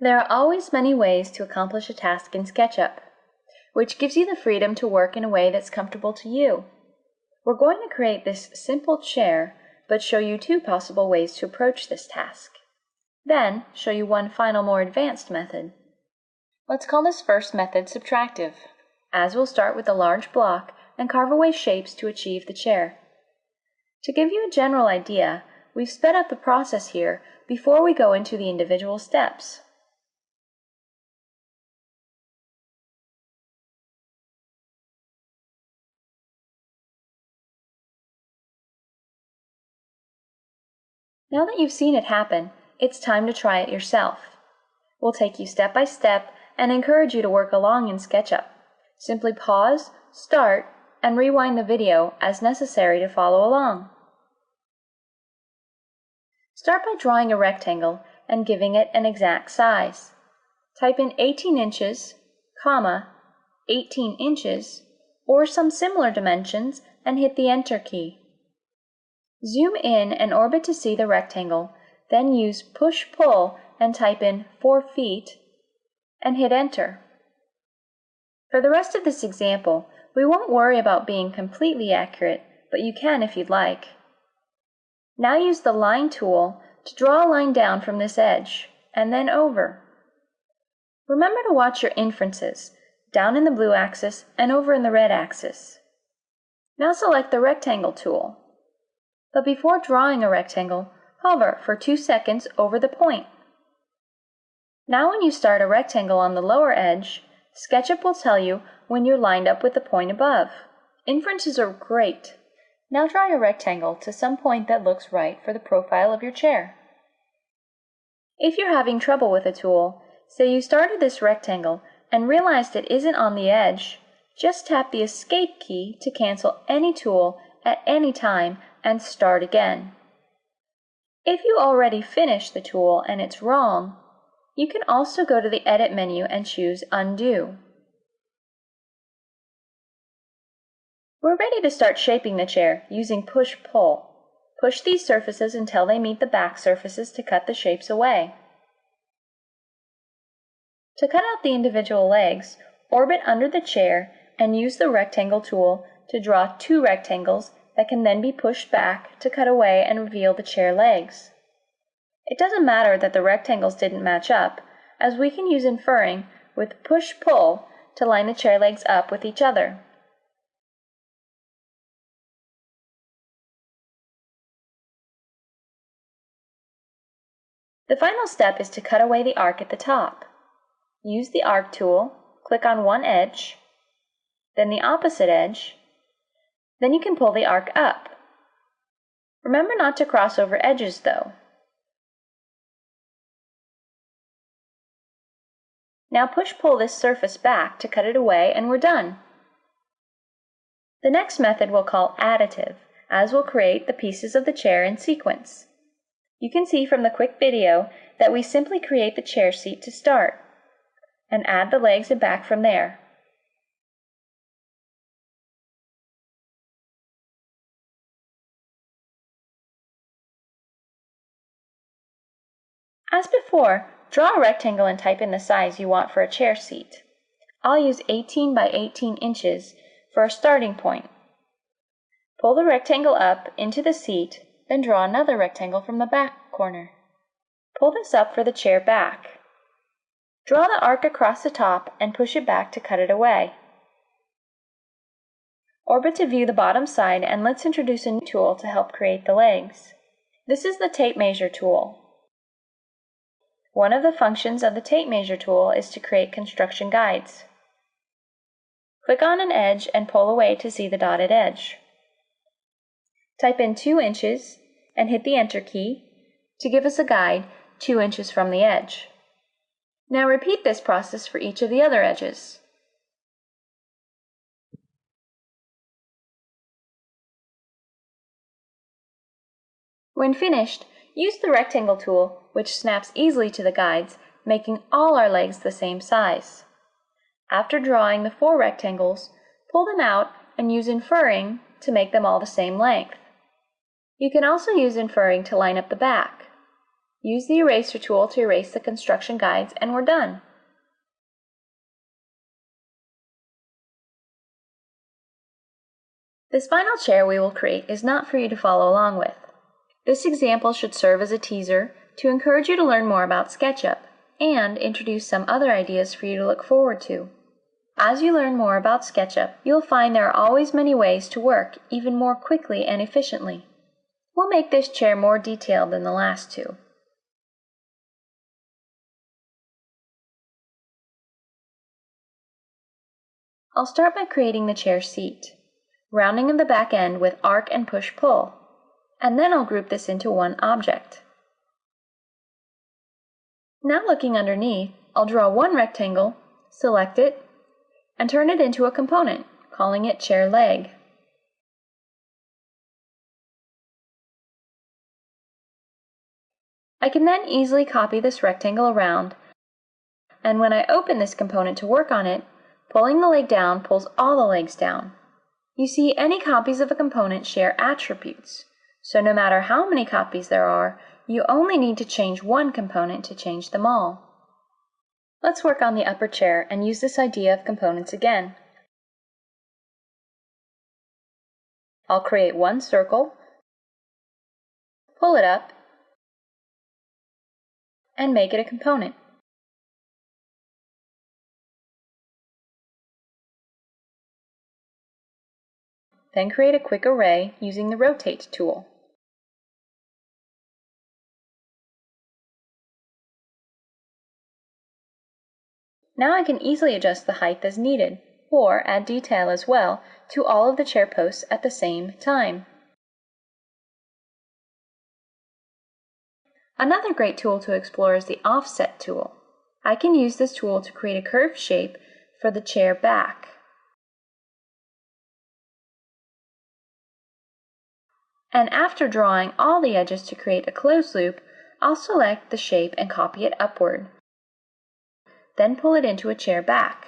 There are always many ways to accomplish a task in SketchUp, which gives you the freedom to work in a way that's comfortable to you. We're going to create this simple chair, but show you two possible ways to approach this task. Then, show you one final more advanced method. Let's call this first method subtractive, as we'll start with a large block and carve away shapes to achieve the chair. To give you a general idea, we've sped up the process here before we go into the individual steps. Now that you've seen it happen, it's time to try it yourself. We'll take you step by step and encourage you to work along in SketchUp. Simply pause, start, and rewind the video as necessary to follow along. Start by drawing a rectangle and giving it an exact size. Type in 18 inches, 18 inches, or some similar dimensions and hit the Enter key. Zoom in and orbit to see the rectangle, then use Push-Pull and type in 4 feet and hit Enter. For the rest of this example, we won't worry about being completely accurate, but you can if you'd like. Now use the Line tool to draw a line down from this edge, and then over. Remember to watch your inferences, down in the blue axis and over in the red axis. Now select the Rectangle tool. But before drawing a rectangle, hover for 2 seconds over the point. Now when you start a rectangle on the lower edge, SketchUp will tell you when you're lined up with the point above. Inferences are great. Now draw your rectangle to some point that looks right for the profile of your chair. If you're having trouble with a tool, say you started this rectangle and realized it isn't on the edge, just tap the Escape key to cancel any tool at any time and start again. If you already finished the tool and it's wrong, you can also go to the Edit menu and choose Undo. We're ready to start shaping the chair using Push-Pull. Push these surfaces until they meet the back surfaces to cut the shapes away. To cut out the individual legs, orbit under the chair and use the Rectangle tool to draw 2 rectangles that can then be pushed back to cut away and reveal the chair legs. It doesn't matter that the rectangles didn't match up, as we can use inferring with Push-Pull to line the chair legs up with each other. The final step is to cut away the arc at the top. Use the Arc tool, click on one edge, then the opposite edge, then you can pull the arc up. Remember not to cross over edges though. Now push-pull this surface back to cut it away and we're done. The next method we'll call additive, as we'll create the pieces of the chair in sequence. You can see from the quick video that we simply create the chair seat to start, and add the legs and back from there. As before, draw a rectangle and type in the size you want for a chair seat. I'll use 18 by 18 inches for a starting point. Pull the rectangle up into the seat, then draw another rectangle from the back corner. Pull this up for the chair back. Draw the arc across the top and push it back to cut it away. Orbit to view the bottom side, and let's introduce a new tool to help create the legs. This is the Tape Measure tool. One of the functions of the Tape Measure tool is to create construction guides. Click on an edge and pull away to see the dotted edge. Type in 2 inches and hit the Enter key to give us a guide 2 inches from the edge. Now repeat this process for each of the other edges. When finished, use the Rectangle tool, which snaps easily to the guides, making all our legs the same size. After drawing the 4 rectangles, pull them out and use inferring to make them all the same length. You can also use inferring to line up the back. Use the eraser tool to erase the construction guides, and we're done. This final chair we will create is not for you to follow along with. This example should serve as a teaser to encourage you to learn more about SketchUp and introduce some other ideas for you to look forward to. As you learn more about SketchUp, you'll find there are always many ways to work even more quickly and efficiently. We'll make this chair more detailed than the last two. I'll start by creating the chair seat, rounding in the back end with arc and push-pull, and then I'll group this into one object. Now looking underneath, I'll draw one rectangle, select it, and turn it into a component, calling it chair leg. I can then easily copy this rectangle around, and when I open this component to work on it, pulling the leg down pulls all the legs down. You see, any copies of a component share attributes, so no matter how many copies there are, you only need to change one component to change them all. Let's work on the upper chair and use this idea of components again. I'll create one circle, pull it up, and make it a component. Then create a quick array using the Rotate tool. Now I can easily adjust the height as needed, or add detail as well to all of the chair posts at the same time. Another great tool to explore is the Offset tool. I can use this tool to create a curved shape for the chair back. And after drawing all the edges to create a closed loop, I'll select the shape and copy it upward. Then pull it into a chair back.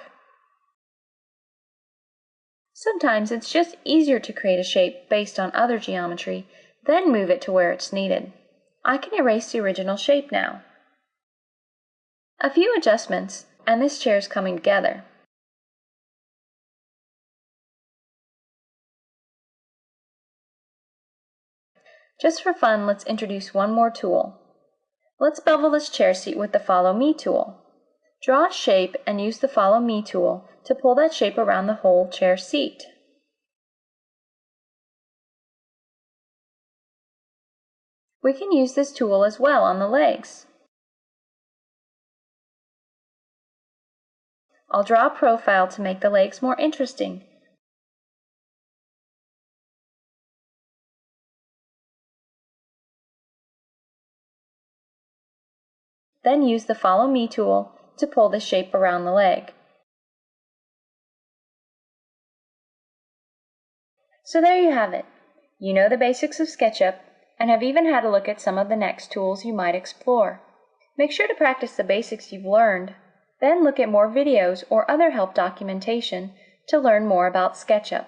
Sometimes it's just easier to create a shape based on other geometry, then move it to where it's needed. I can erase the original shape now. A few adjustments, and this chair is coming together. Just for fun, let's introduce one more tool. Let's bevel this chair seat with the Follow Me tool. Draw a shape and use the Follow Me tool to pull that shape around the whole chair seat. We can use this tool as well on the legs. I'll draw a profile to make the legs more interesting. Then use the Follow Me tool to pull the shape around the leg. So there you have it. You know the basics of SketchUp and have even had a look at some of the next tools you might explore. Make sure to practice the basics you've learned, then look at more videos or other help documentation to learn more about SketchUp.